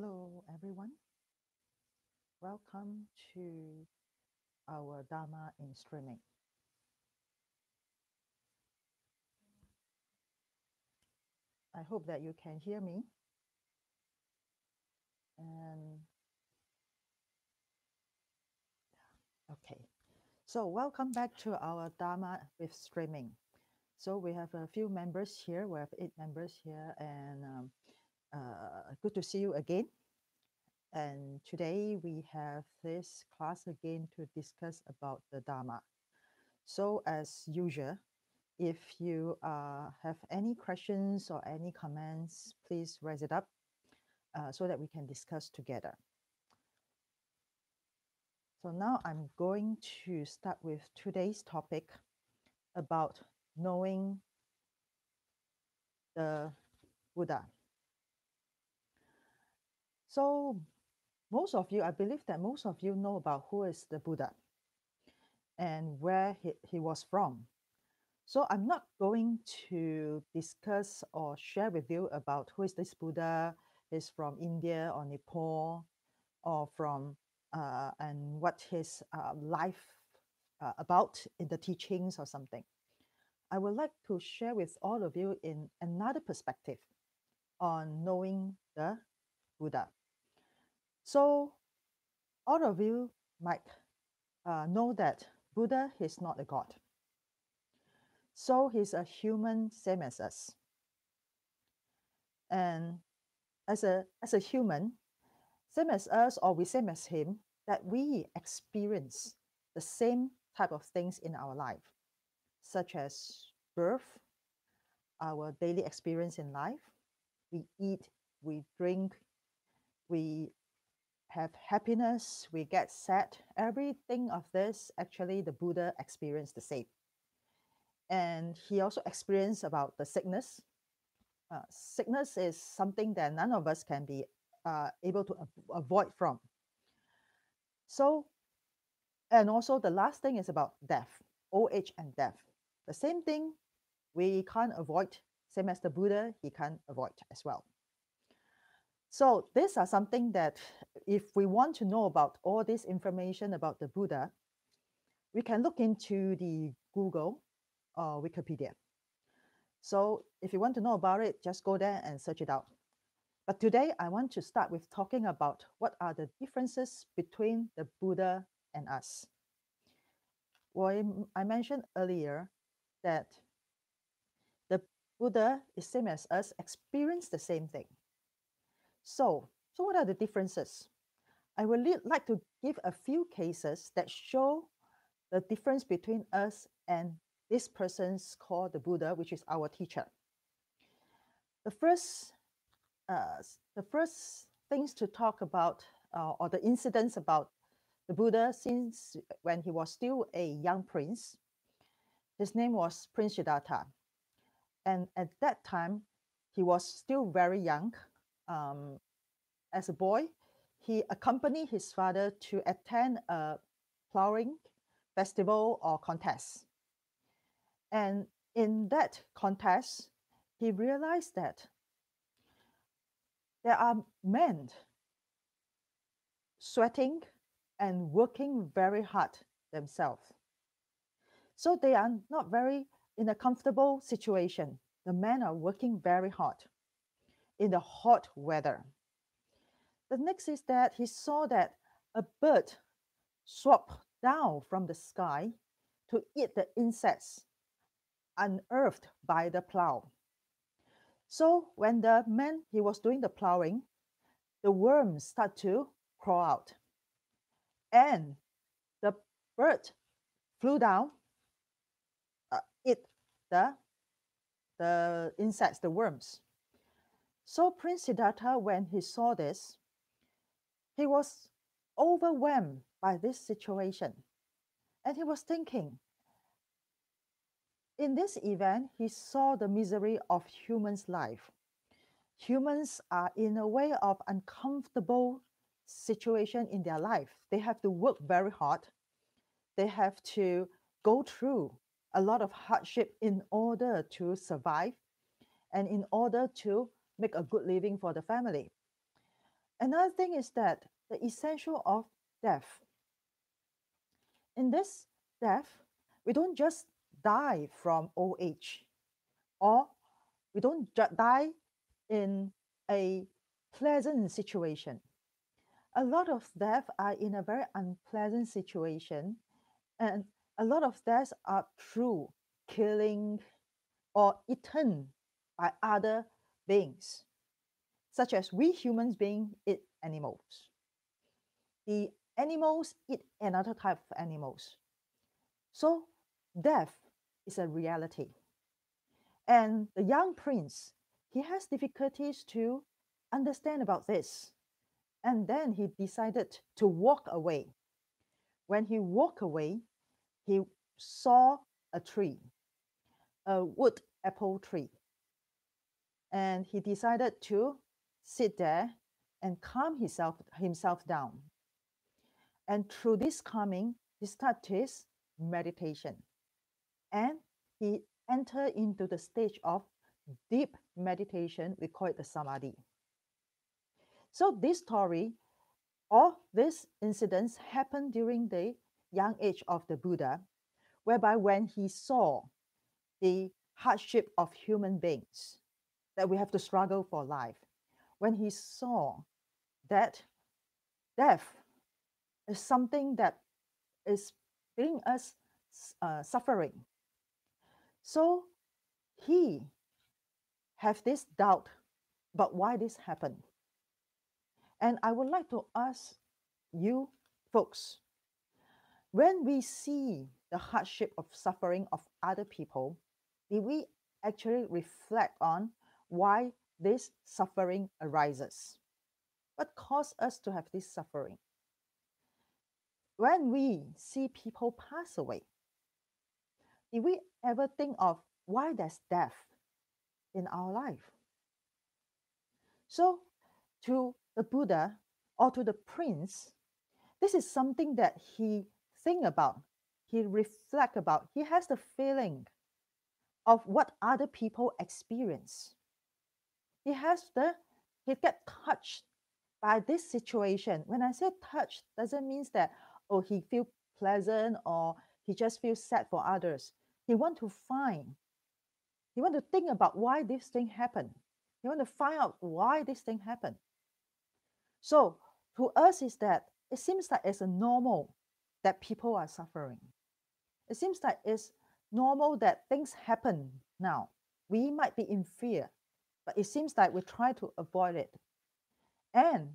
Hello, everyone. Welcome to our Dharma in streaming. I hope that you can hear me. And okay, so welcome back to our Dharma with streaming. So we have a few members here. We have 8 members here, and good to see you again. And today we have this class again to discuss about the Dharma. So as usual, if you have any questions or any comments, please raise it up so that we can discuss together. So now I'm going to start with today's topic about knowing the Buddha. So most of you, I believe that most of you know about who is the Buddha and where he was from. So I'm not going to discuss or share with you about who is this Buddha, is from India or Nepal, or from and what his life about in the teachings or something. I would like to share with all of you in another perspective on knowing the Buddha. So all of you might know that Buddha is not a god. So he's a human, same as us. And as a human, same as us or we same as him, that we experience the same type of things in our life, such as birth, our daily experience in life. We eat, we drink, we have happiness, we get sad. Everything of this, actually, the Buddha experienced the same. And he also experienced about the sickness. Sickness is something that none of us can be able to avoid from. So, and also the last thing is about death, old age and death. The same thing we can't avoid, same as the Buddha, he can't avoid as well. So these are something that if we want to know about all this information about the Buddha, we can look into the Google or Wikipedia. So if you want to know about it, just go there and search it out. But today I want to start with talking about what are the differences between the Buddha and us. Well, I mentioned earlier that the Buddha is same as us, experience the same thing. So what are the differences? I would like to give a few cases that show the difference between us and this person's called the Buddha, which is our teacher. The first things to talk about or the incidents about the Buddha since when he was still a young prince. His name was Prince Siddhartha. And at that time, he was still very young. As a boy, he accompanied his father to attend a flowering festival or contest. And in that contest, he realized that there are men sweating and working very hard themselves. So they are not very in a comfortable situation. The men are working very hard in the hot weather. The next is that he saw that a bird swooped down from the sky to eat the insects unearthed by the plow. So when the man he was doing the plowing, the worms start to crawl out, and the bird flew down, eat the insects, the worms. So Prince Siddhartha, when he saw this, he was overwhelmed by this situation, and he was thinking. In this event, he saw the misery of humans' life. Humans are in a way of uncomfortable situation in their life. They have to work very hard. They have to go through a lot of hardship in order to survive and in order to make a good living for the family. Another thing is that the essential of death. In this death, we don't just die from old age, or we don't die in a pleasant situation. A lot of deaths are in a very unpleasant situation, and a lot of deaths are through killing or eaten by other beings, such as we humans being eat animals. The animals eat another type of animals. So death is a reality. And the young prince, he has difficulties to understand about this. And then he decided to walk away. When he walked away, he saw a tree, a wood apple tree. And he decided to sit there and calm himself down. And through this calming, he started his meditation. And he entered into the stage of deep meditation. We call it the samadhi. So this story, all these incidents happened during the young age of the Buddha, whereby when he saw the hardship of human beings, that we have to struggle for life, when he saw that death is something that is bringing us suffering, so he have this doubt about why this happened. And I would like to ask you folks, when we see the hardship of suffering of other people, did we actually reflect on why this suffering arises? What caused us to have this suffering? When we see people pass away, did we ever think of why there's death in our life? So, to the Buddha or to the prince, this is something that he think about, he reflect about, he has the feeling of what other people experience. He get touched by this situation. When I say touched, doesn't mean that he feel pleasant or he just feels sad for others. He want to think about why this thing happened. He want to find out why this thing happened. So to us is that it seems like it's a normal that people are suffering. It seems like it's normal that things happen now. We might be in fear, but it seems like we try to avoid it. And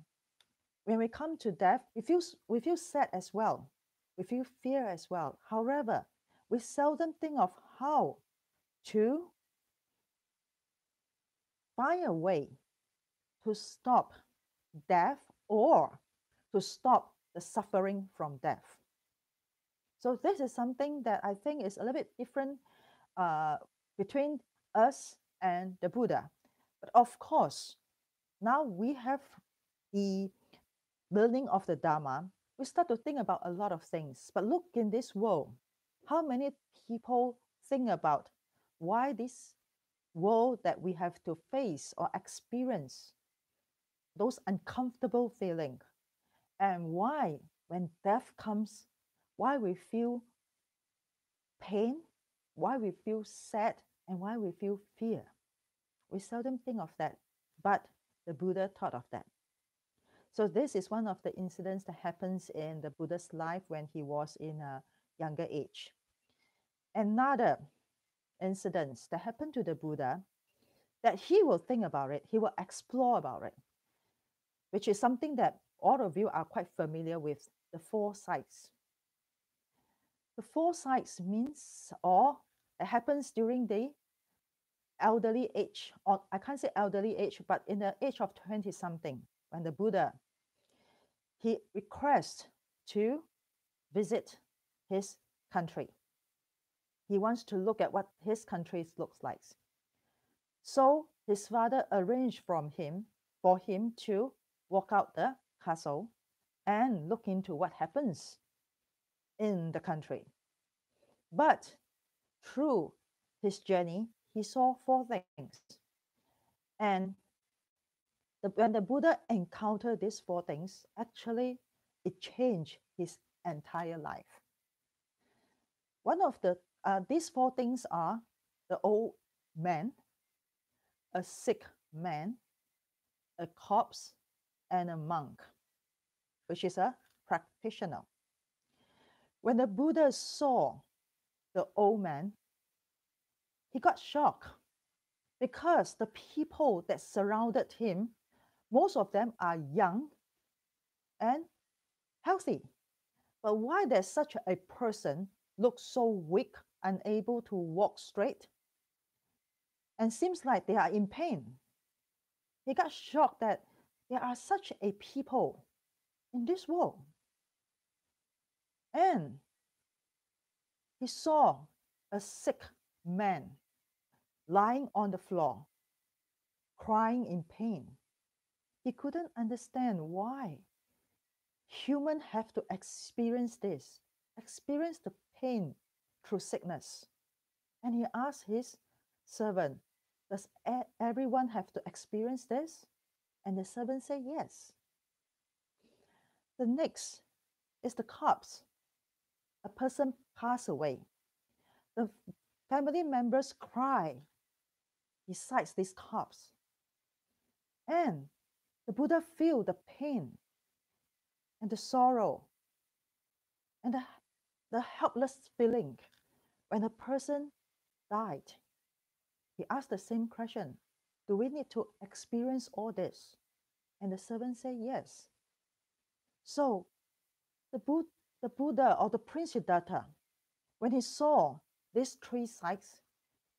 when we come to death, we feel sad as well. We feel fear as well. However, we seldom think of how to find a way to stop death or to stop the suffering from death. So this is something that I think is a little bit different between us and the Buddha. But of course, now we have the learning of the Dharma, we start to think about a lot of things. But look in this world, how many people think about why this world that we have to face or experience those uncomfortable feelings, and why when death comes, why we feel pain, why we feel sad, and why we feel fear. We seldom think of that, but the Buddha thought of that. So this is one of the incidents that happens in the Buddha's life when he was in a younger age. Another incident that happened to the Buddha, that he will think about it, he will explore about it, which is something that all of you are quite familiar with, the four sights. The four sights means, or it happens during the elderly age, or I can't say elderly age, but in the age of 20 something, when the Buddha, he requests to visit his country. He wants to look at what his country looks like. So his father arranged for him to walk out the castle and look into what happens in the country. But through his journey, he saw four things. And when the Buddha encountered these four things, actually, it changed his entire life. One of these four things are the old man, a sick man, a corpse, and a monk, which is a practitioner. When the Buddha saw the old man, he got shocked because the people that surrounded him, most of them are young and healthy. But why does such a person look so weak, unable to walk straight, and seems like they are in pain? He got shocked that there are such a people in this world. And he saw a sick man lying on the floor, crying in pain. He couldn't understand why humans have to experience this, experience the pain through sickness. And he asked his servant, does everyone have to experience this? And the servant said yes. The next is the corpse. A person passed away. The family members cry besides this corpse. And the Buddha feel the pain and the sorrow and the helpless feeling when a person died. He asked the same question, do we need to experience all this? And the servant said yes. So the Buddha or the Prince Siddhartha, when he saw these three sides,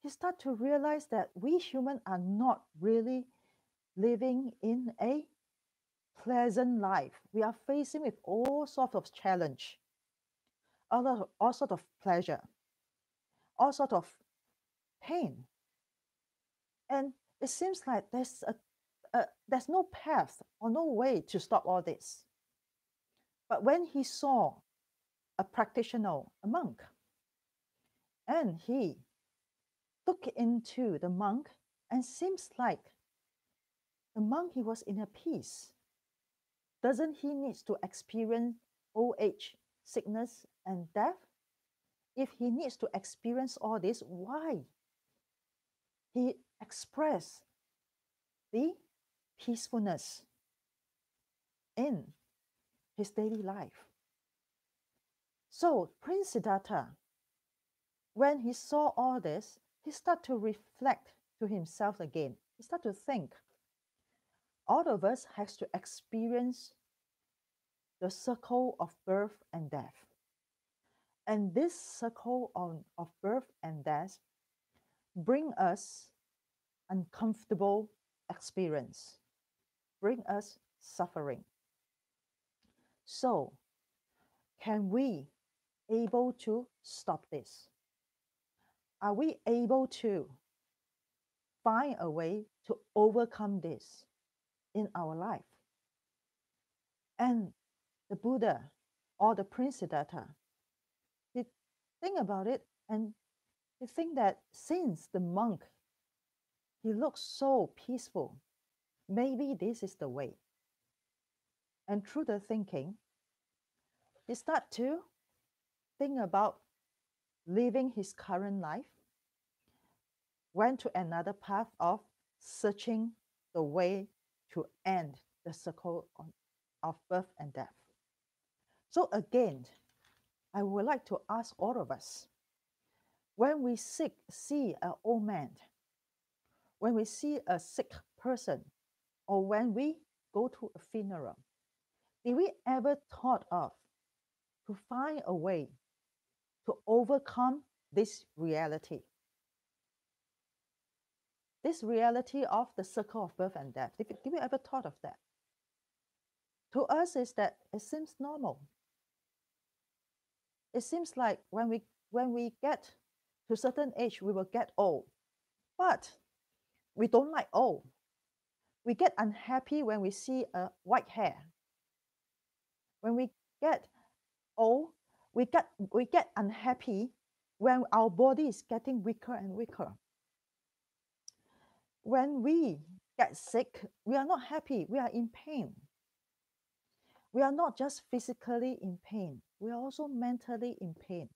he started to realize that we humans are not really living in a pleasant life. We are facing with all sorts of challenge, all sorts of pleasure, all sorts of pain. And it seems like there's no path or no way to stop all this. But when he saw a practitioner, a monk, and he looked into the monk, and seems like the monk, he was in a peace. Doesn't he need to experience old age, sickness, and death? If he needs to experience all this, why? He expressed the peacefulness in his daily life. So Prince Siddhartha, when he saw all this, he started to reflect to himself again. He started to think, all of us has to experience the circle of birth and death. And this circle of birth and death bring us uncomfortable experience, bring us suffering. So, can we able to stop this? Are we able to find a way to overcome this in our life? And the Buddha or the Prince Siddhartha, he think about it, and he think that since the monk, he looks so peaceful, maybe this is the way. And through the thinking, he start to think about living his current life, went to another path of searching the way to end the circle of birth and death. So again, I would like to ask all of us, when we see an old man, when we see a sick person, or when we go to a funeral, did we ever thought of to find a way to overcome this reality? This reality of the circle of birth and death. Did we ever thought of that? To us, is that it seems normal. It seems like when we get to a certain age, we will get old. But we don't like old. We get unhappy when we see a white hair. When we get old, we get unhappy when our body is getting weaker and weaker. When we get sick, we are not happy, we are in pain. We are not just physically in pain, we are also mentally in pain.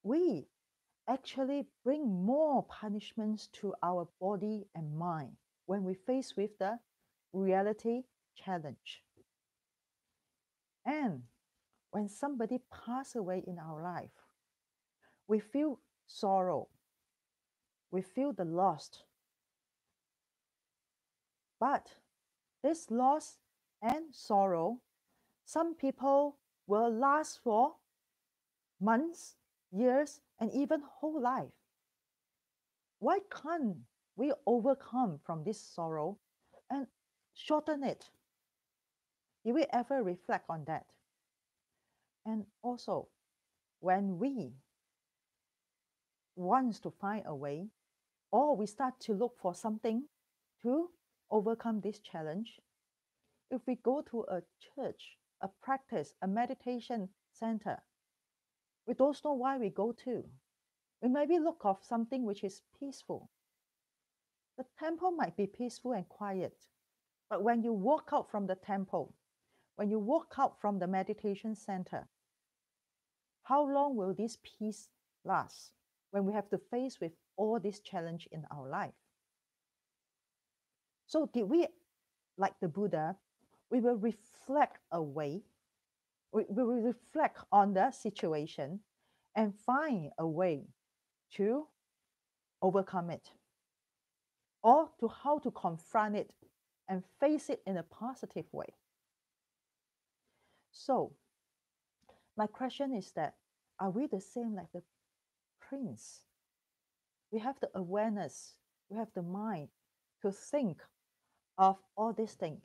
We actually bring more punishments to our body and mind when we face with the reality challenge. And when somebody passes away in our life, we feel sorrow, we feel the loss. But this loss and sorrow, some people will last for months, years, and even whole life. Why can't we overcome from this sorrow and shorten it? Did we ever reflect on that? And also, when we want to find a way, or we start to look for something to overcome this challenge, if we go to a church, a practice, a meditation center, we don't know why we go to. We maybe look for something which is peaceful. The temple might be peaceful and quiet, but when you walk out from the temple, when you walk out from the meditation center, how long will this peace last when we have to face with all this challenge in our life? So did we, like the Buddha, we will reflect away, we will reflect on the situation and find a way to overcome it, or to how to confront it and face it in a positive way. So my question is that, are we the same like the prince? We have the awareness, we have the mind to think of all these things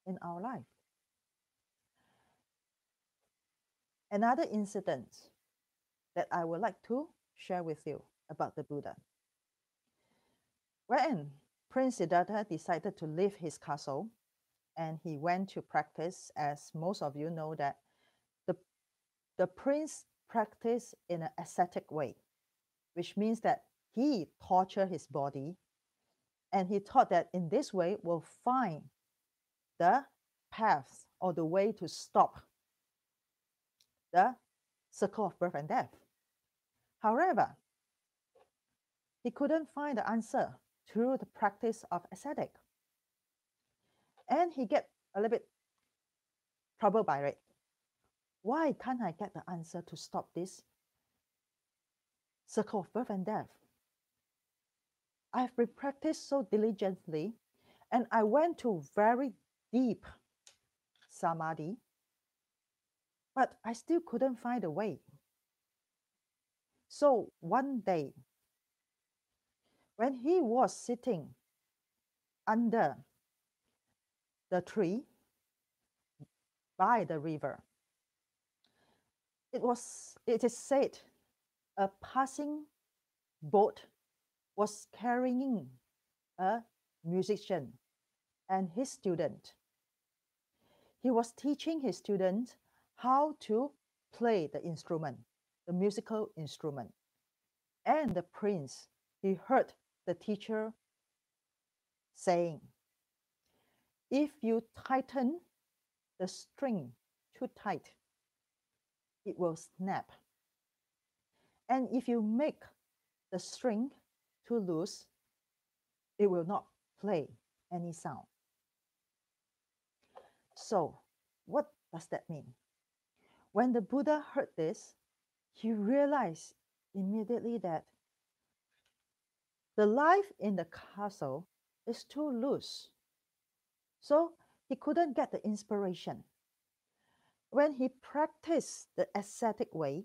in our life. Another incident that I would like to share with you about the Buddha. When Prince Siddhartha decided to leave his castle and he went to practice, as most of you know that the prince practiced in an ascetic way, which means that he tortured his body, and he thought that in this way will find the path or the way to stop the circle of birth and death. However, he couldn't find the answer through the practice of ascetic. And he get a little bit troubled by it. Why can't I get the answer to stop this circle of birth and death? I've been practiced so diligently, and I went to very deep samadhi, but I still couldn't find a way. So one day, when he was sitting under the tree by the river, it is said a passing boat was carrying a musician and his student. He was teaching his student how to play the instrument, the musical instrument. And the prince, he heard the teacher saying, if you tighten the string too tight, it will snap. And if you make the string too loose, it will not play any sound. So, what does that mean? When the Buddha heard this, he realized immediately that the life in the castle is too loose. So he couldn't get the inspiration. When he practiced the ascetic way,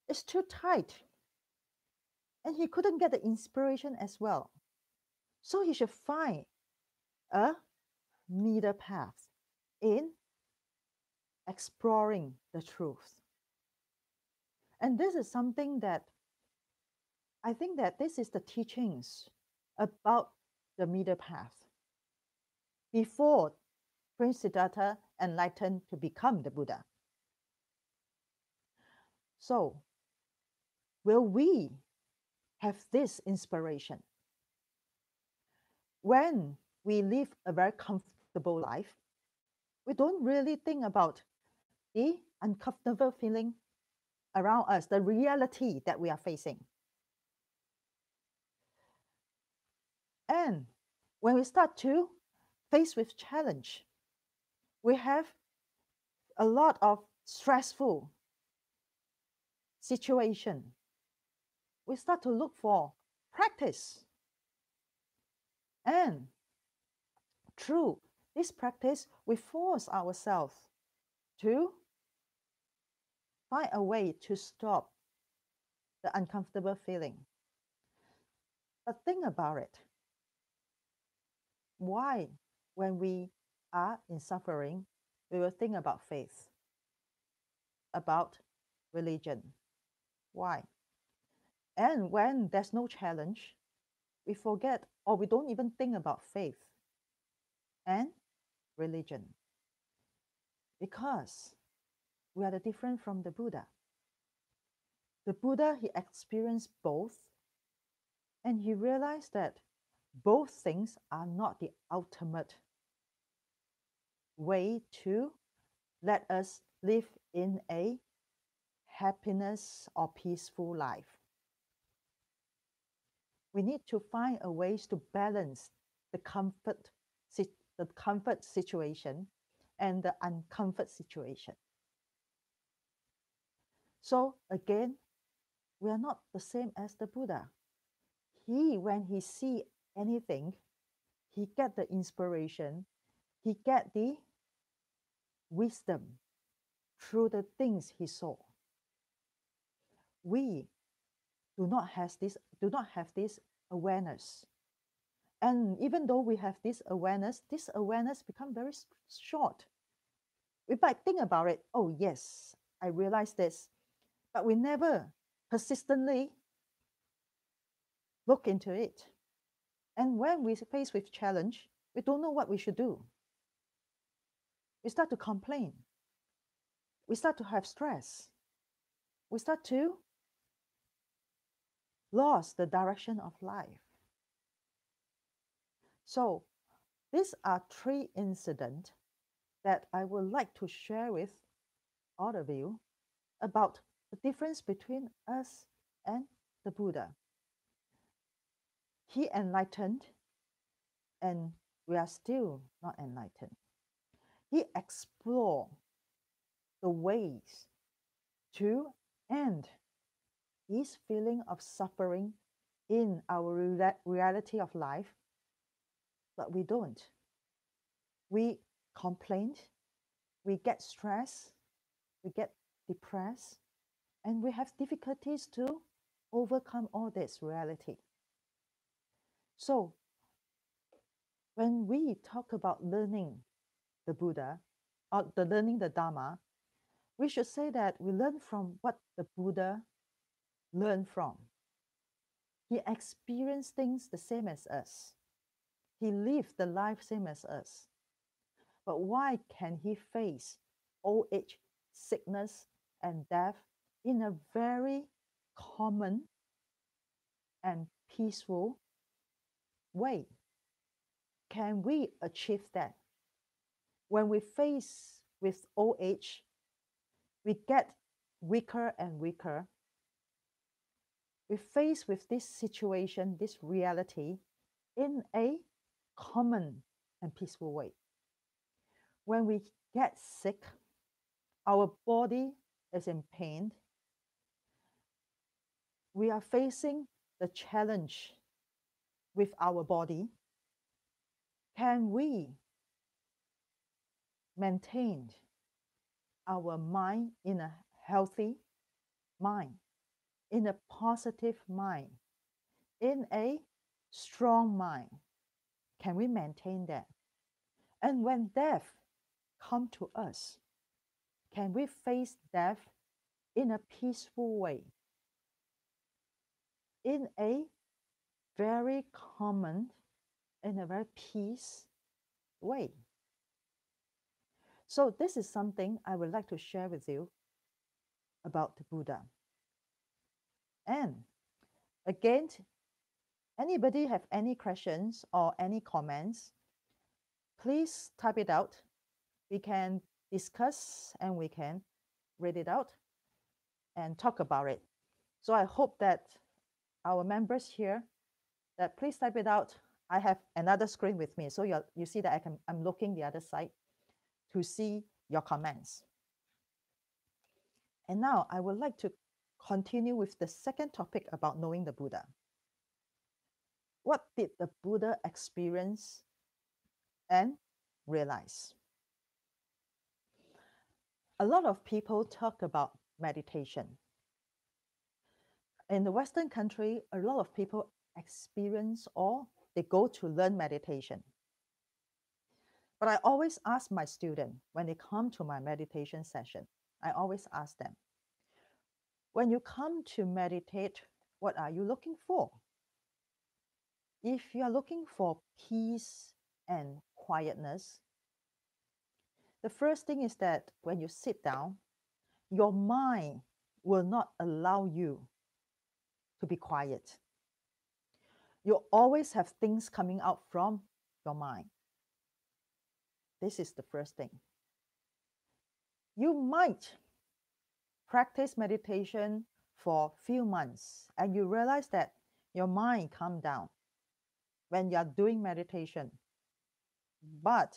it's too tight. And he couldn't get the inspiration as well. So he should find a middle path in exploring the truth. And this is something that I think that this is the teachings about the middle path. Before Prince Siddhartha enlightened to become the Buddha. So, will we have this inspiration? when we live a very comfortable life, we don't really think about the uncomfortable feeling around us, the reality that we are facing. And when we start to face with challenge, we have a lot of stressful situation. We start to look for practice. And through this practice, we force ourselves to find a way to stop the uncomfortable feeling. But think about it. Why, when we are in suffering, we will think about faith, about religion? Why? And when there's no challenge, we forget or we don't even think about faith and religion. Because we are different from the Buddha. The Buddha, he experienced both, and he realized that both things are not the ultimate way to let us live in a happiness or peaceful life. We need to find a ways to balance the comfort situation and the uncomfort situation. So again, we are not the same as the Buddha. He, when he see anything, he get the inspiration, he get the wisdom through the things he saw. We do not have this awareness. And even though we have this awareness become very short. We might think about it, oh yes, I realize this, but we never persistently look into it. And when we face with challenge, we don't know what we should do. We start to complain. We start to have stress. We start to lose the direction of life. So these are 3 incidents that I would like to share with all of you about the difference between us and the Buddha. He enlightened, and we are still not enlightened. He explored the ways to end this feeling of suffering in our reality of life, but we don't. We complain, we get stressed, we get depressed, and we have difficulties to overcome all this reality. So when we talk about learning the Buddha or learning the Dharma, we should say that we learn from what the Buddha learned from. He experienced things the same as us. He lived the life same as us. But why can he face old age, sickness, and death in a very common and peaceful way? Can we achieve that? When we face with old age, we get weaker and weaker. We face with this situation, this reality, in a common and peaceful way. When we get sick, our body is in pain. We are facing the challenge with our body. Can we maintain our mind in a healthy mind, in a positive mind, in a strong mind? Can we maintain that? And when death comes to us, can we face death in a peaceful way, in a very common, in a very peace way? So this is something I would like to share with you about the Buddha. And again, Anybody have any questions or any comments? Please type it out. We can discuss and we can read it out and talk about it. So I hope that our members here, that please type it out. I have another screen with me, so you see that I'm looking the other side to see your comments. And now I would like to continue with the second topic about knowing the Buddha. What did the Buddha experience and realize? A lot of people talk about meditation. In the Western country, a lot of people experience or they go to learn meditation. But I always ask my students when they come to my meditation session, I always ask them, when you come to meditate, what are you looking for? If you are looking for peace and quietness, the first thing is that when you sit down, your mind will not allow you to be quiet. You always have things coming out from your mind. This is the first thing. You might practice meditation for a few months and you realize that your mind calmed down when you are doing meditation. But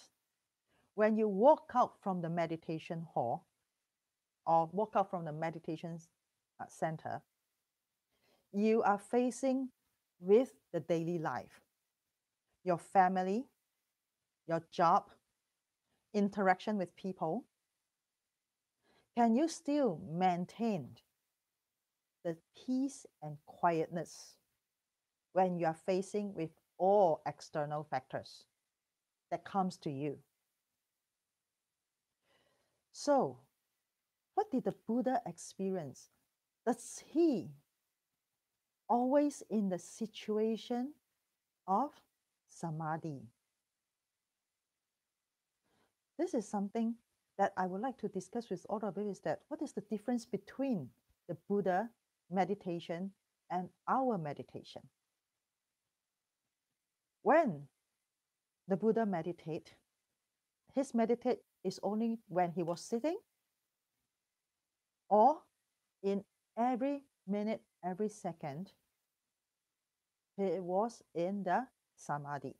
when you walk out from the meditation hall or walk out from the meditation center, you are facing with the daily life, your family, your job, interaction with people. Can you still maintain the peace and quietness when you are facing with all external factors that comes to you? So, what did the Buddha experience? Does he always in the situation of samadhi? This is something that I would like to discuss with all of you, is that what is the difference between the Buddha meditation and our meditation? When the Buddha meditate, his meditate is only when he was sitting or in every minute, every second, he was in the samadhi.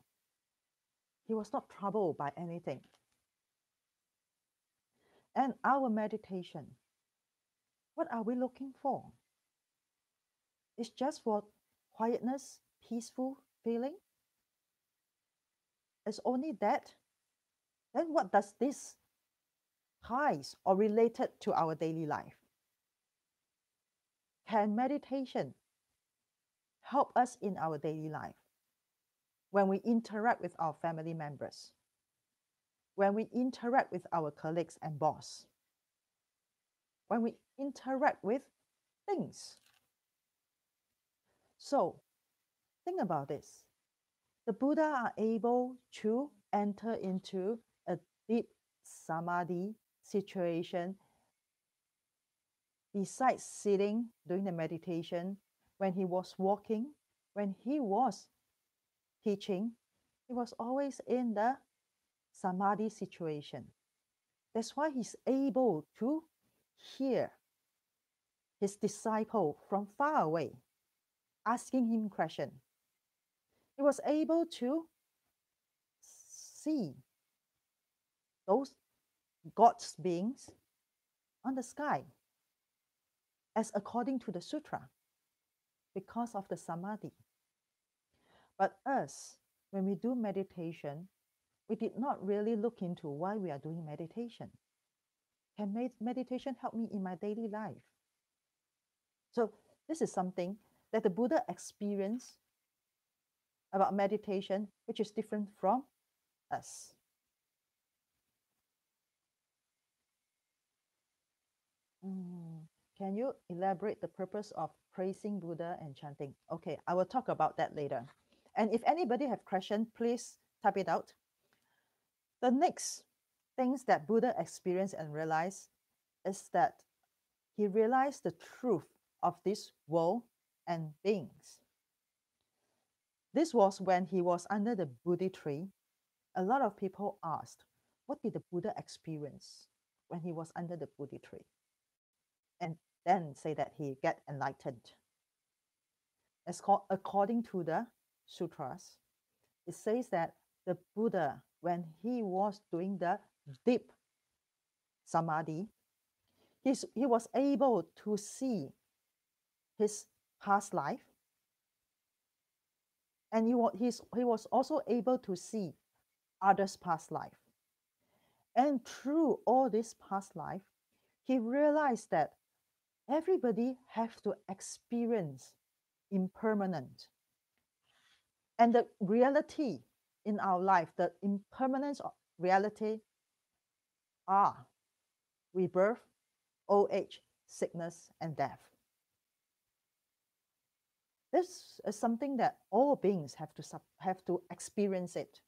He was not troubled by anything. And our meditation, what are we looking for? It's just for quietness, peaceful feeling? It's only that? Then what does this ties or related to our daily life? Can meditation help us in our daily life when we interact with our family members, when we interact with our colleagues and boss, when we interact with things? So think about this. The Buddha are able to enter into a deep samadhi situation besides sitting, doing the meditation. When he was walking, when he was teaching, he was always in the samadhi situation. That's why he's able to hear his disciple from far away asking him question. He was able to see those God's beings on the sky as according to the sutra because of the samadhi. But us, when we do meditation, we did not really look into why we are doing meditation. Can meditation help me in my daily life? So this is something that the Buddha experienced about meditation, which is different from us. Can you elaborate the purpose of praising Buddha and chanting? Okay, I will talk about that later. And if anybody have question, please type it out. The next things that Buddha experienced and realized is that he realized the truth of this world and beings. This was when he was under the Bodhi tree. A lot of people asked, what did the Buddha experience when he was under the Bodhi tree? And then say that he get enlightened. According to the sutras, it says that the Buddha, when he was doing the deep samadhi, he was able to see his past life, and he was also able to see others' past life. And through all this past life, he realized that everybody have to experience impermanent. And the reality in our life, the impermanence of reality are rebirth, old age, sickness, and death. This is something that all beings have to experience it.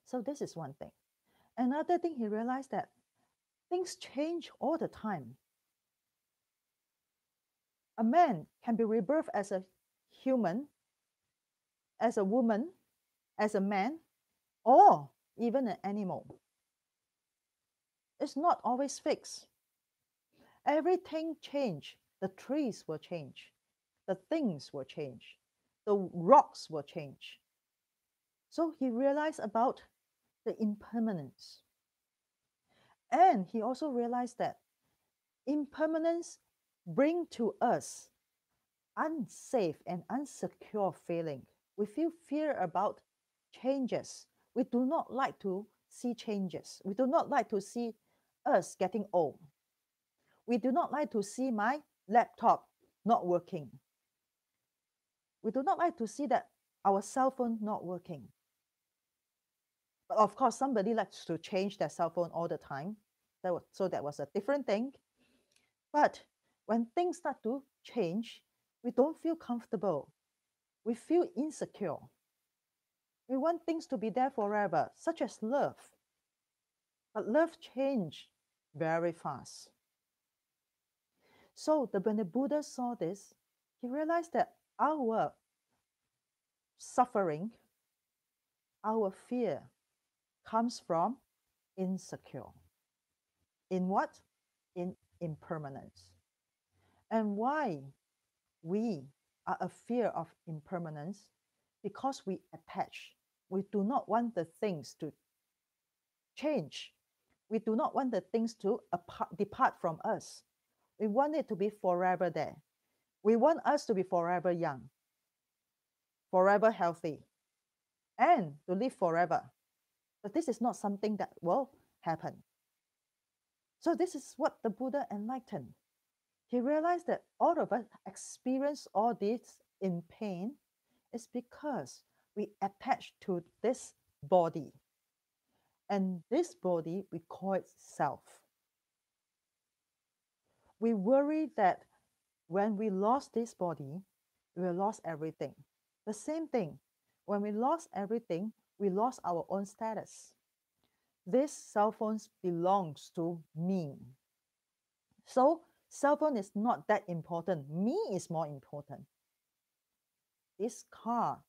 So this is one thing. Another thing, he realized that things change all the time. A man can be rebirthed as a human, as a woman, as a man, or even an animal. It's not always fixed. Everything change. The trees will change. The things will change. The rocks will change. So he realized about the impermanence. And he also realized that impermanence bring to us unsafe and unsecure feeling. We feel fear about changes. We do not like to see changes. We do not like to see us getting old. We do not like to see my laptop not working. We do not like to see that our cell phone not working. But of course, somebody likes to change their cell phone all the time. So that was a different thing. But when things start to change, we don't feel comfortable. We feel insecure. We want things to be there forever, such as love. But love changes very fast. So when the Buddha saw this, he realized that our suffering, our fear comes from insecure. In what? In impermanence. And why we are a fear of impermanence? Because we attach. We do not want the things to change. We do not want the things to depart from us. We want it to be forever there. We want us to be forever young, forever healthy, and to live forever. But this is not something that will happen. So this is what the Buddha enlightened. He realized that all of us experience all this in pain is because we attach to this body. And this body, we call it self. We worry that when we lost this body, we will lose everything. The same thing, when we lost everything, we lost our own status. This cell phone belongs to me. So cell phone is not that important. Me is more important. This car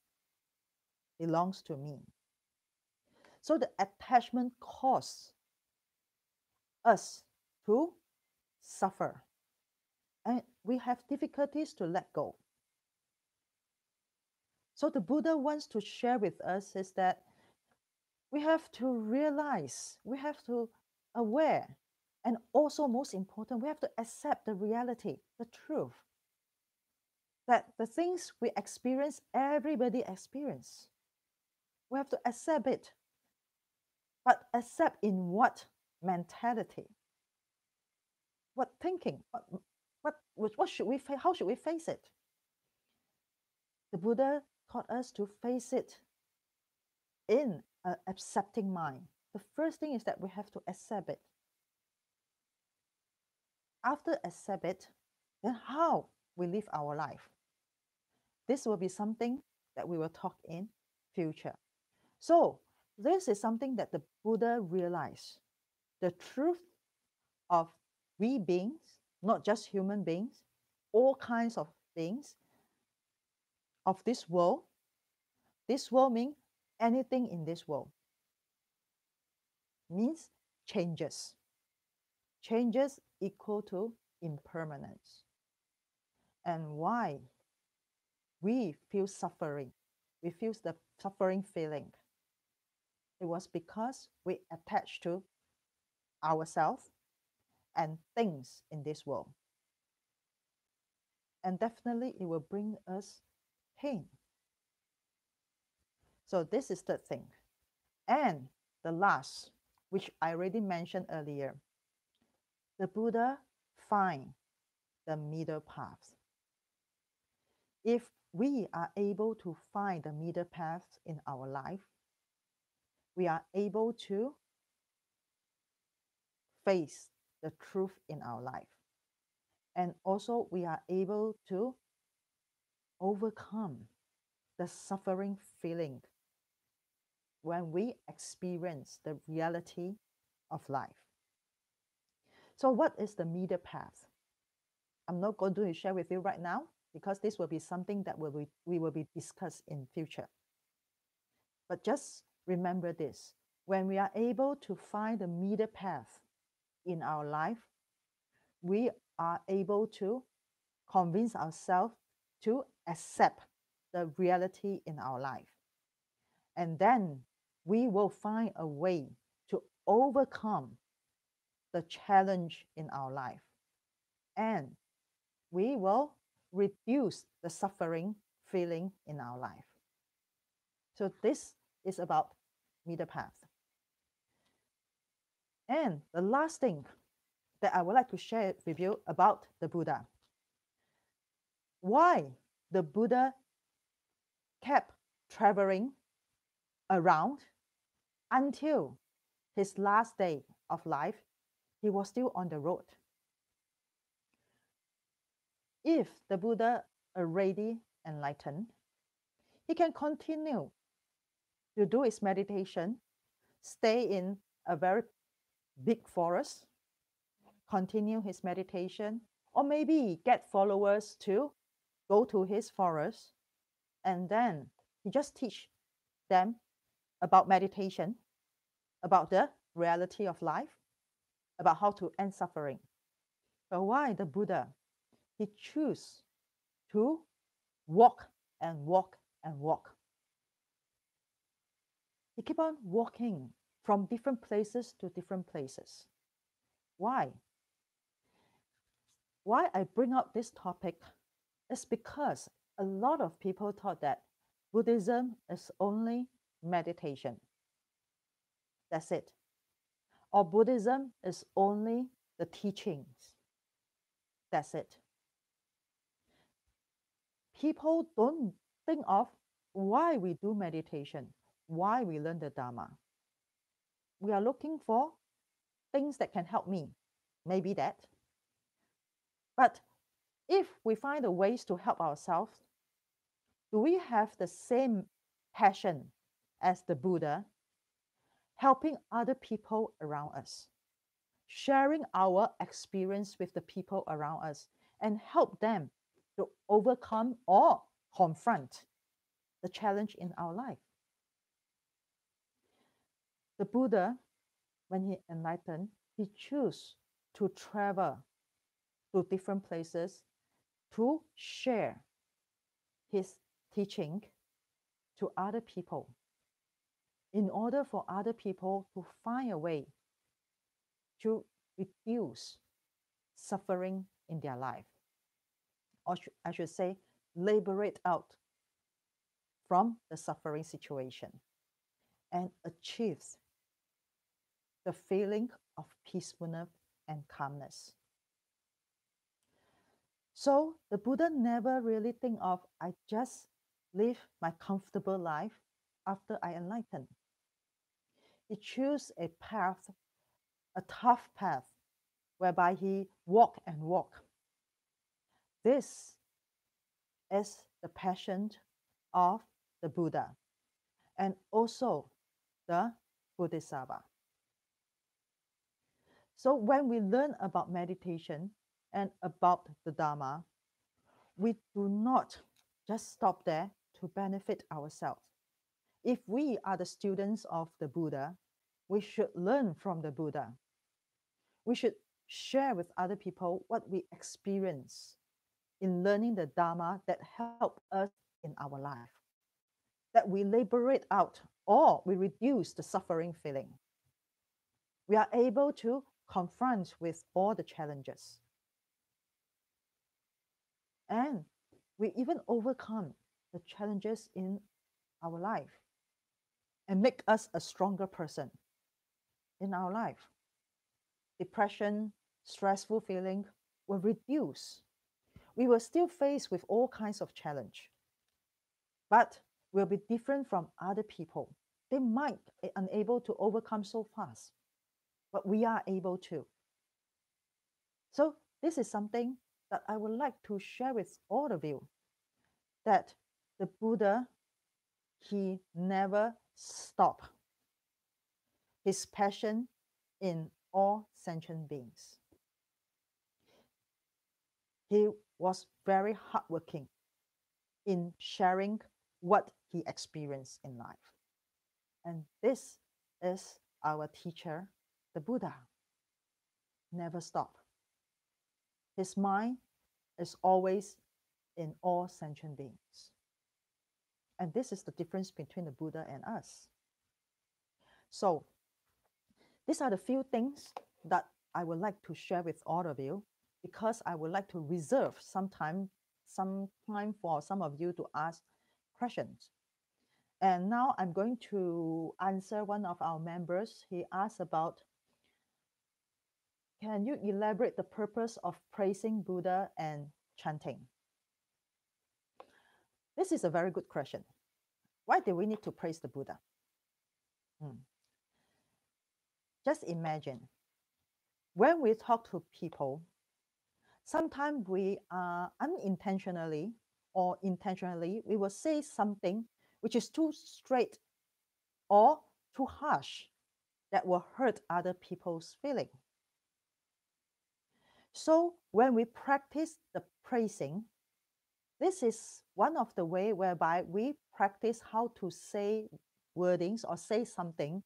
belongs to me. So the attachment causes us to suffer. And we have difficulties to let go. So the Buddha wants to share with us is that we have to realize, we have to aware, and also most important, we have to accept the reality, the truth, that the things we experience, everybody experience. We have to accept it. But accept in what mentality? What thinking? What should we face? How should we face it? The Buddha taught us to face it in an accepting mind. The first thing is that we have to accept it. After accept it, then how we live our life. This will be something that we will talk in future. So this is something that the Buddha realized. The truth of we beings, not just human beings, all kinds of beings, of this world means anything in this world, means changes. Changes equal to impermanence. And why we feel suffering, we feel the suffering feeling, it was because we attach to ourselves and things in this world. And definitely it will bring us pain. So this is the thing. And the last, which I already mentioned earlier, the Buddha find the middle path. If we are able to find the middle path in our life, we are able to face the truth in our life. And also we are able to overcome the suffering feeling when we experience the reality of life. So what is the middle path? I'm not going to share with you right now because this will be something that we will be discussed in future. But just remember this, when we are able to find the middle path in our life, we are able to convince ourselves to accept the reality in our life. And then we will find a way to overcome the challenge in our life. And we will reduce the suffering feeling in our life. So this is about middle path. And the last thing that I would like to share with you about the Buddha. Why the Buddha kept traveling around until his last day of life, he was still on the road. If the Buddha already enlightened, he can continue to do his meditation, stay in a very big forest, continue his meditation, or maybe get followers to go to his forest, and then he just teach them about meditation, about the reality of life, about how to end suffering. But why the Buddha? He chose to walk and walk and walk. He keep on walking from different places to different places. Why? Why I bring up this topic is because a lot of people thought that Buddhism is only meditation. That's it. Or Buddhism is only the teachings. That's it. People don't think of why we do meditation, why we learn the Dharma. We are looking for things that can help me, maybe that. But if we find the ways to help ourselves, do we have the same passion as the Buddha, helping other people around us, sharing our experience with the people around us, and help them to overcome or confront the challenge in our life? The Buddha, when he enlightened, he chose to travel to different places to share his teaching to other people in order for other people to find a way to reduce suffering in their life. Or I should say, liberate out from the suffering situation and achieve the feeling of peacefulness and calmness. So the Buddha never really think of, I just live my comfortable life after I enlighten. He chose a path, a tough path, whereby he walk and walk. This is the passion of the Buddha and also the Bodhisattva. So when we learn about meditation and about the Dharma, we do not just stop there to benefit ourselves. If we are the students of the Buddha, we should learn from the Buddha. We should share with other people what we experience in learning the Dharma that help us in our life, that we liberate out or we reduce the suffering feeling. We are able to confront with all the challenges. And we even overcome the challenges in our life and make us a stronger person in our life. Depression, stressful feeling will reduce. We will still face with all kinds of challenge, but will be different from other people. They might be unable to overcome so fast, but we are able to. So this is something that I would like to share with all of you, that the Buddha, he never stopped his passion in all sentient beings. He was very hardworking in sharing what he experienced in life. And this is our teacher, the Buddha. Never stop. His mind is always in all sentient beings. And this is the difference between the Buddha and us. So these are the few things that I would like to share with all of you, because I would like to reserve some time for some of you to ask questions. And now I'm going to answer one of our members. He asked about, can you elaborate the purpose of praising Buddha and chanting? This is a very good question. Why do we need to praise the Buddha? Just imagine, when we talk to people, sometimes we are unintentionally or intentionally, we will say something which is too straight or too harsh that will hurt other people's feeling. So when we practice the praising, this is one of the way whereby we practice how to say wordings or say something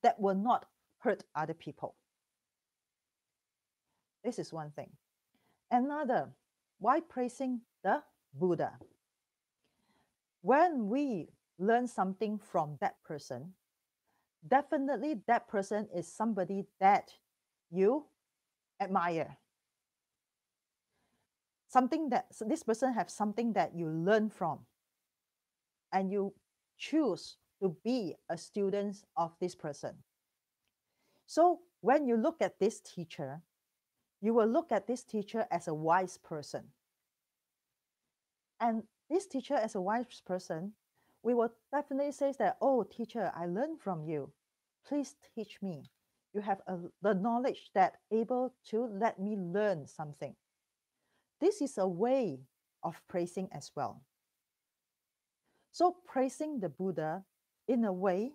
that will not hurt other people. This is one thing. Another, why praising the Buddha? When we learn something from that person, definitely that person is somebody that you admire. Something that this person has something that you learn from, and you choose to be a student of this person. So when you look at this teacher, you will look at this teacher as a wise person. And this teacher as a wise person, we will definitely say that, oh, teacher, I learned from you. Please teach me. You have the knowledge that able to let me learn something. This is a way of praising as well. So praising the Buddha, in a way,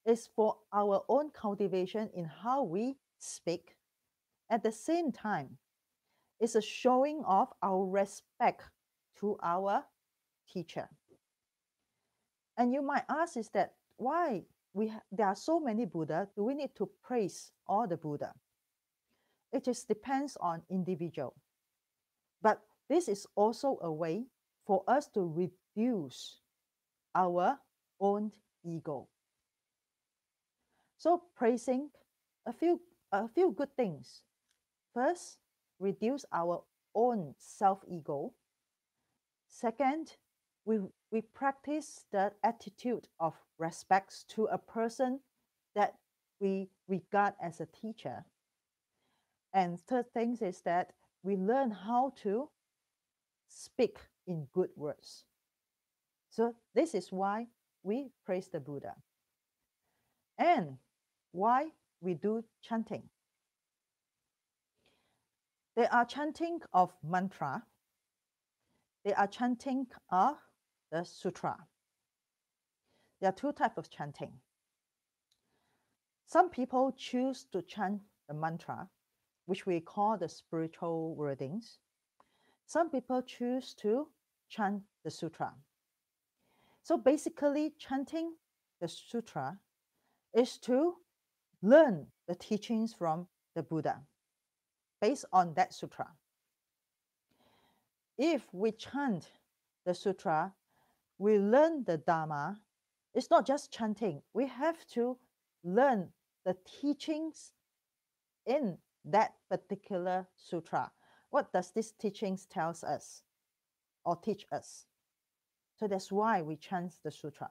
is for our own cultivation in how we speak. At the same time, it's a showing of our respect to our teacher. And you might ask, is that why there are so many Buddha? Do we need to praise all the Buddha? It just depends on individual. But this is also a way for us to reduce our own ego. So praising a few good things. First, reduce our own self-ego. Second, we practice the attitude of respect to a person that we regard as a teacher. And third thing is that we learn how to speak in good words. So this is why we praise the Buddha. And why we do chanting. There are chanting of mantra. There are chanting of the sutra. There are two types of chanting. Some people choose to chant the mantra, which we call the spiritual wordings. Some people choose to chant the sutra. So basically, chanting the sutra is to learn the teachings from the Buddha based on that sutra. If we chant the sutra, we learn the Dharma. It's not just chanting. We have to learn the teachings in that particular sutra. What does this teachings tells us or teach us? So that's why we chant the sutra.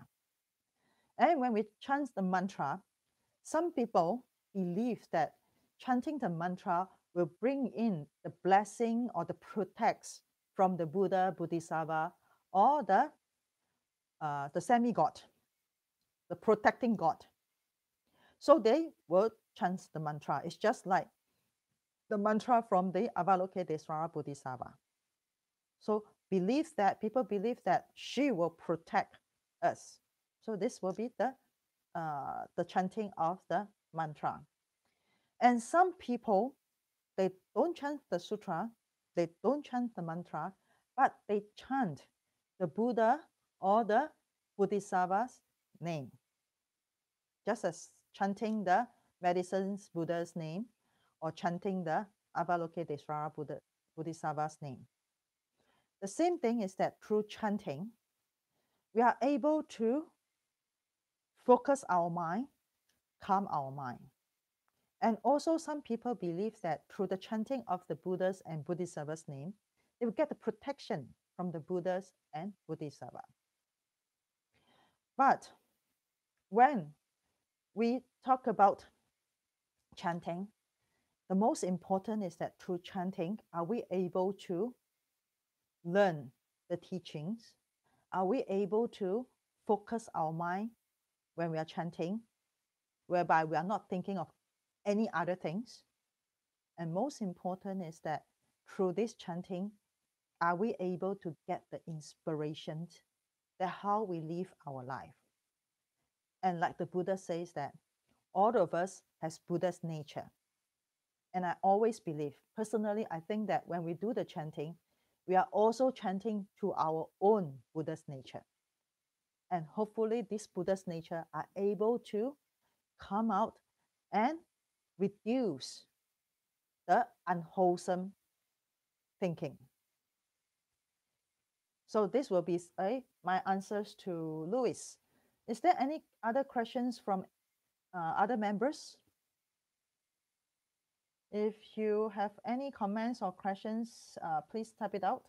And when we chant the mantra, some people believe that chanting the mantra will bring in the blessing or the protects from the Buddha, Bodhisattva, or the semi-god, the protecting god. So they will chant the mantra. It's just like the mantra from the Avalokitesvara Bodhisattva. So people believe that she will protect us. So this will be the chanting of the mantra. And some people, they don't chant the sutra, they don't chant the mantra, but they chant the Buddha or the Bodhisattva's name, just as chanting the medicines Buddha's name or chanting the Avalokitesvara Bodhisattva's name. The same thing is that through chanting, we are able to focus our mind, calm our mind. And also some people believe that through the chanting of the Buddha's and Bodhisattva's name, they will get the protection from the Buddhas and Bodhisattva. But when we talk about chanting, the most important is that through chanting, are we able to learn the teachings? Are we able to focus our mind when we are chanting, whereby we are not thinking of any other things? And most important is that through this chanting, are we able to get the inspiration that how we live our life? And like the Buddha says that all of us has Buddha's nature. And I always believe, personally, I think that when we do the chanting, we are also chanting to our own Buddha's nature. And hopefully this Buddha's nature are able to come out and reduce the unwholesome thinking. So this will be my answers to Louis. Is there any other questions from other members? If you have any comments or questions, please type it out.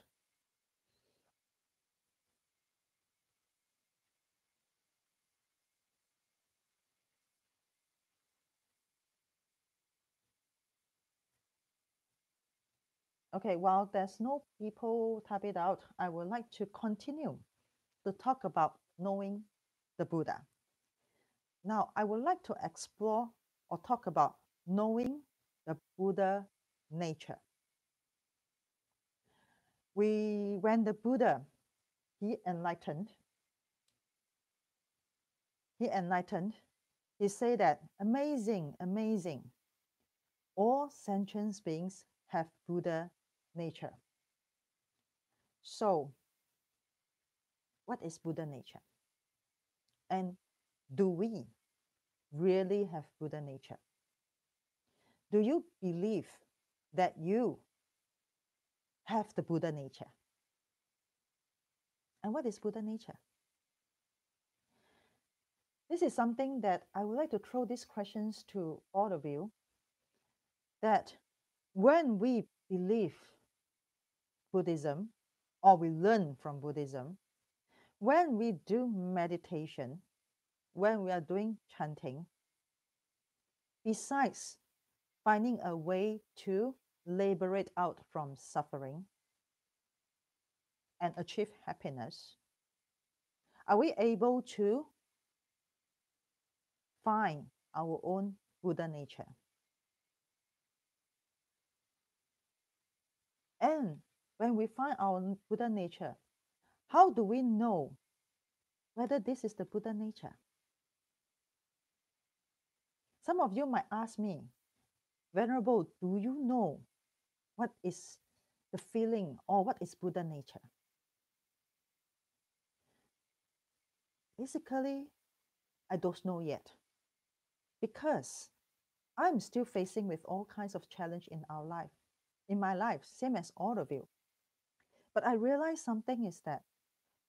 Okay, while there's no people type it out, I would like to continue to talk about knowing the Buddha. Now, I would like to explore or talk about knowing the Buddha nature. When the Buddha, he enlightened, he said that amazing, all sentient beings have Buddha nature. So, what is Buddha nature? And do we really have Buddha nature? Do you believe that you have the Buddha nature? And what is Buddha nature? This is something that I would like to throw these questions to all of you, that when we believe Buddhism or we learn from Buddhism, when we do meditation, when we are doing chanting, besides finding a way to liberate out from suffering and achieve happiness, are we able to find our own Buddha nature? And when we find our Buddha nature, how do we know whether this is the Buddha nature? Some of you might ask me, Venerable, do you know what is the feeling or what is Buddha nature? Basically, I don't know yet because I'm still facing with all kinds of challenge in our life, in my life, same as all of you. But I realize something is that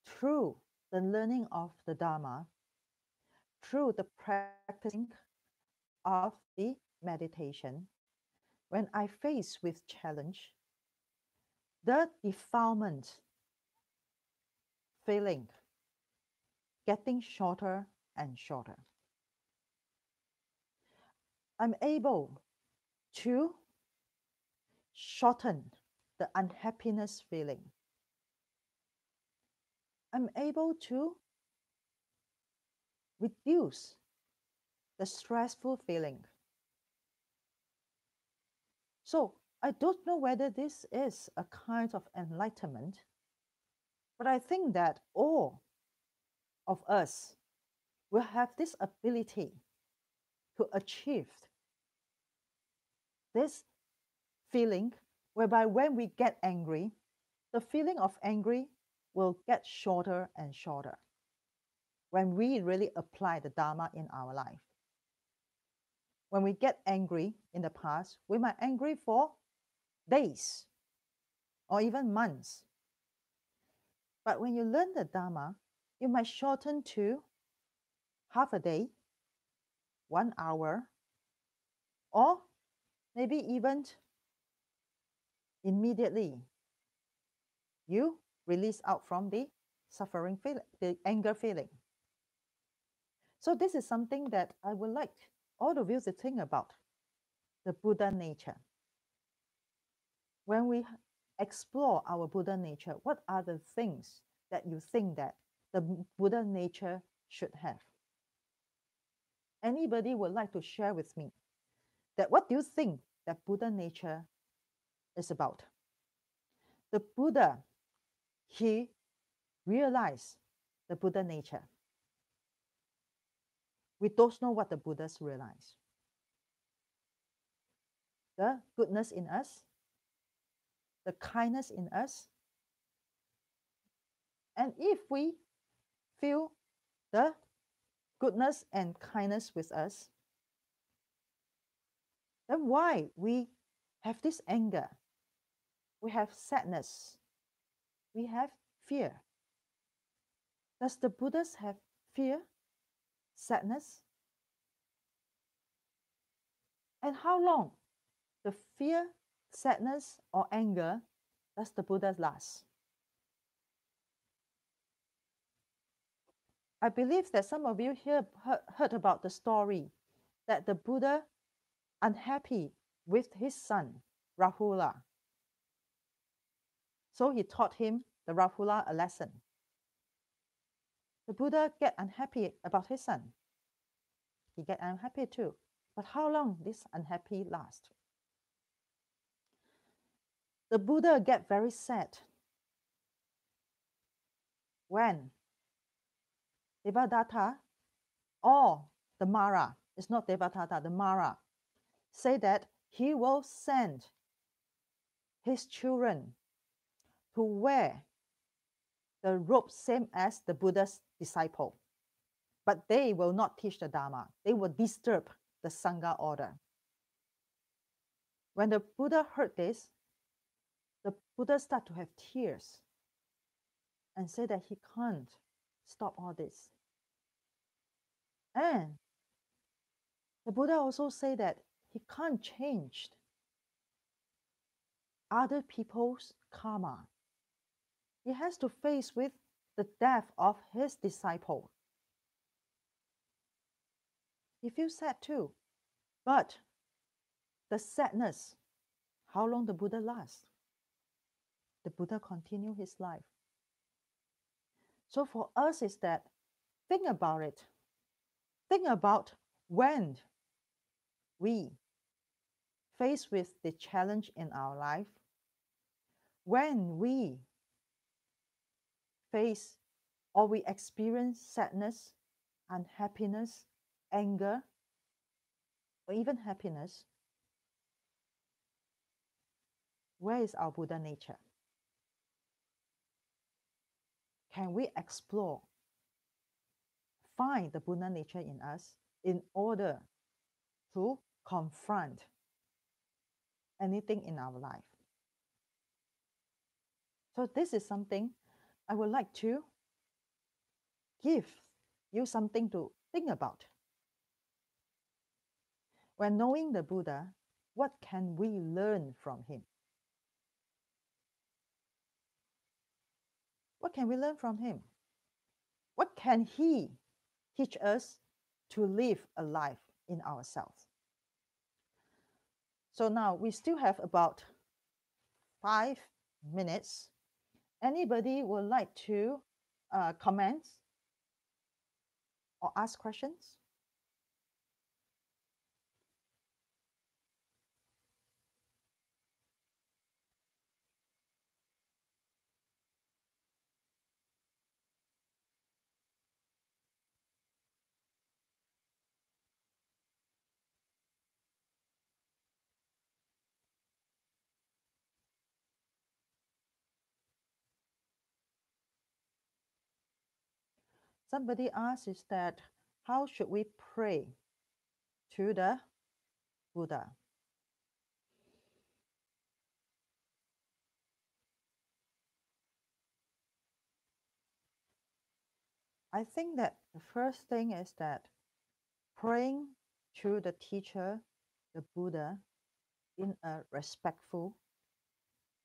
through the learning of the Dharma, through the practicing of the meditation, when I face with challenge, the defilement feeling getting shorter and shorter. I'm able to shorten the unhappiness feeling. I'm able to reduce the stressful feeling. So I don't know whether this is a kind of enlightenment, but I think that all of us will have this ability to achieve this feeling whereby when we get angry, the feeling of angry will get shorter and shorter when we really apply the Dharma in our life. When we get angry in the past, we might angry for days or even months. But when you learn the Dharma, you might shorten to half a day, 1 hour, or maybe even immediately you release out from the suffering feeling, the anger feeling. So this is something that I would like all of you to think about, the Buddha nature. When we explore our Buddha nature, what are the things that you think that the Buddha nature should have? Anybody would like to share with me that what do you think that Buddha nature is about? The Buddha, he realized the Buddha nature. We don't know what the Buddhas realized. The goodness in us, the kindness in us. And if we feel the goodness and kindness with us, then why we have this anger? We have sadness. We have fear. Does the Buddhas have fear, sadness? And how long the fear, sadness, or anger does the Buddha last? I believe that some of you here heard about the story that the Buddha unhappy with his son, Rahula. So he taught him, the Rahula, a lesson. The Buddha get unhappy about his son. He get unhappy too. But how long this unhappy last? The Buddha get very sad when Devadatta or the Mara, it's not Devadatta, the Mara, say that he will send his children to wear the robe same as the Buddha's disciple. But they will not teach the Dharma. They will disturb the Sangha order. When the Buddha heard this, the Buddha started to have tears and said that he can't stop all this. And the Buddha also said that he can't change other people's karma. He has to face with the death of his disciple. He feels sad too. But the sadness, how long the Buddha lasts? The Buddha continued his life. So for us is that, think about it. Think about when we face with the challenge in our life, when we face or we experience sadness, unhappiness, anger, or even happiness, where is our Buddha nature? Can we explore find the Buddha nature in us in order to confront anything in our life. So this is something I would like to give you something to think about. When knowing the Buddha, what can we learn from him? What can we learn from him? What can he teach us to live a life in ourselves? So now we still have about 5 minutes. Anybody would like to comment or ask questions? Somebody asks is that how should we pray to the Buddha? I think that the first thing is that praying to the teacher, the Buddha, in a respectful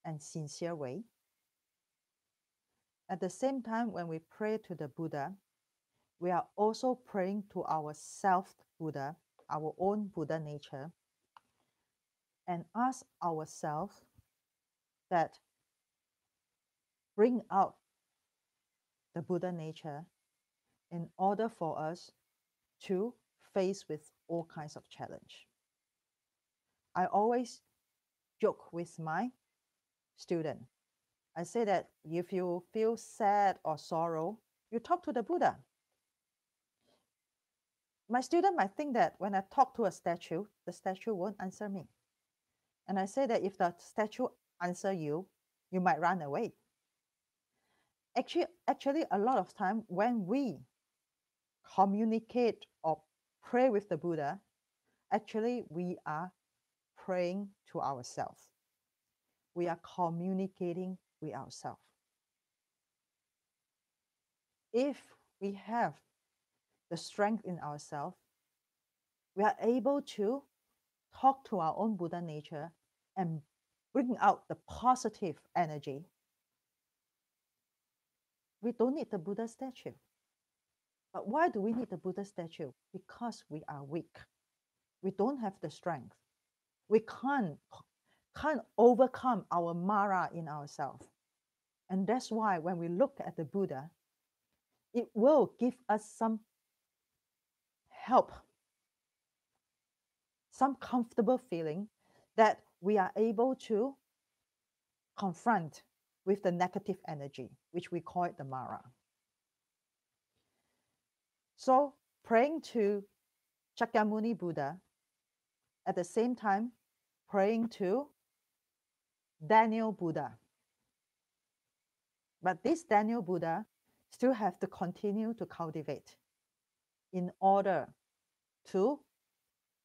and sincere way. At the same time, when we pray to the Buddha, we are also praying to our self Buddha, our own Buddha nature, and ask ourselves that bring out the Buddha nature in order for us to face with all kinds of challenge. I always joke with my student. I say that if you feel sad or sorrow, you talk to the Buddha. My student might think that when I talk to a statue, the statue won't answer me. And I say that if the statue answer you, you might run away. Actually, a lot of time when we communicate or pray with the Buddha, actually we are praying to ourselves. We are communicating with ourselves. If we have the strength in ourselves, we are able to talk to our own Buddha nature and bring out the positive energy. We don't need the Buddha statue. But why do we need the Buddha statue? Because we are weak. We don't have the strength. We can't overcome our Mara in ourselves. And that's why when we look at the Buddha, it will give us some help, some comfortable feeling that we are able to confront with the negative energy, which we call it the Mara. So praying to Shakyamuni Buddha, at the same time praying to Daniel Buddha. But this Daniel Buddha still have to continue to cultivate in order to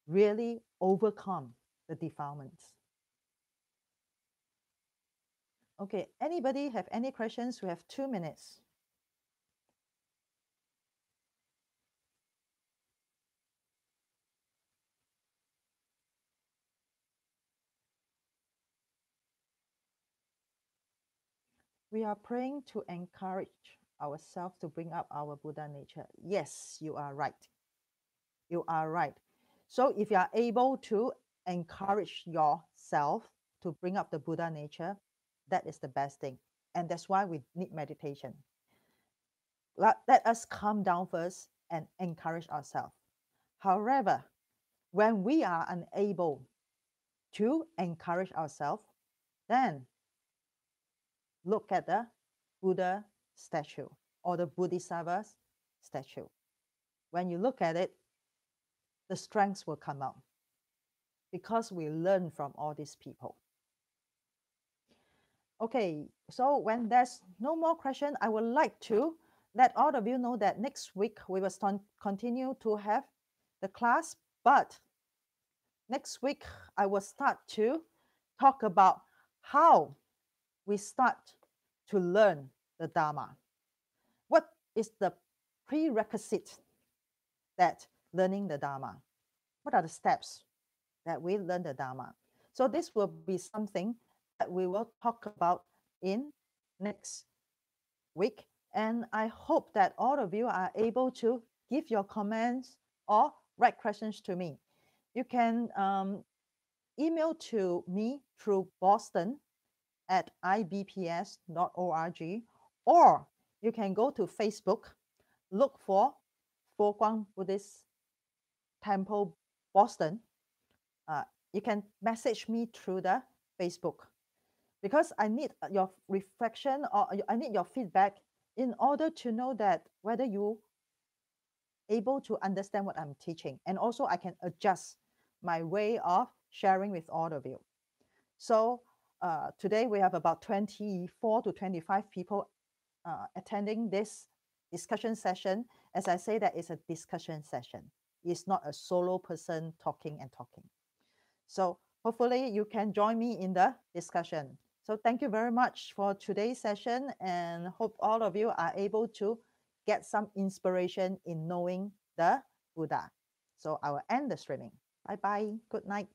really overcome the defilements. Okay, anybody have any questions? We have 2 minutes. We are praying to encourage ourselves to bring up our Buddha nature. Yes, you are right. You are right. So if you are able to encourage yourself to bring up the Buddha nature, that is the best thing. And that's why we need meditation. Let us calm down first and encourage ourselves. However, when we are unable to encourage ourselves, then look at the Buddha statue or the Bodhisattva's statue. When you look at it, the strengths will come out because we learn from all these people. Okay, so when there's no more question, I would like to let all of you know that next week we will continue to have the class, but next week I will start to talk about how we start to learn the Dharma. What is the prerequisite that learning the Dharma? What are the steps that we learn the Dharma? So this will be something that we will talk about in next week. And I hope that all of you are able to give your comments or write questions to me. You can email to me through boston@ibps.org, or you can go to Facebook, look for Fo Guang Buddhist Temple, Boston. You can message me through the Facebook, because I need your reflection, or I need your feedback in order to know that whether you able to understand what I'm teaching, and also I can adjust my way of sharing with all of you. So today we have about 24 to 25 people attending this discussion session. As I say, that is a discussion session. It's not a solo person talking and talking. So hopefully you can join me in the discussion. So thank you very much for today's session, and hope all of you are able to get some inspiration in knowing the Buddha. So I will end the streaming. Bye-bye. Good night.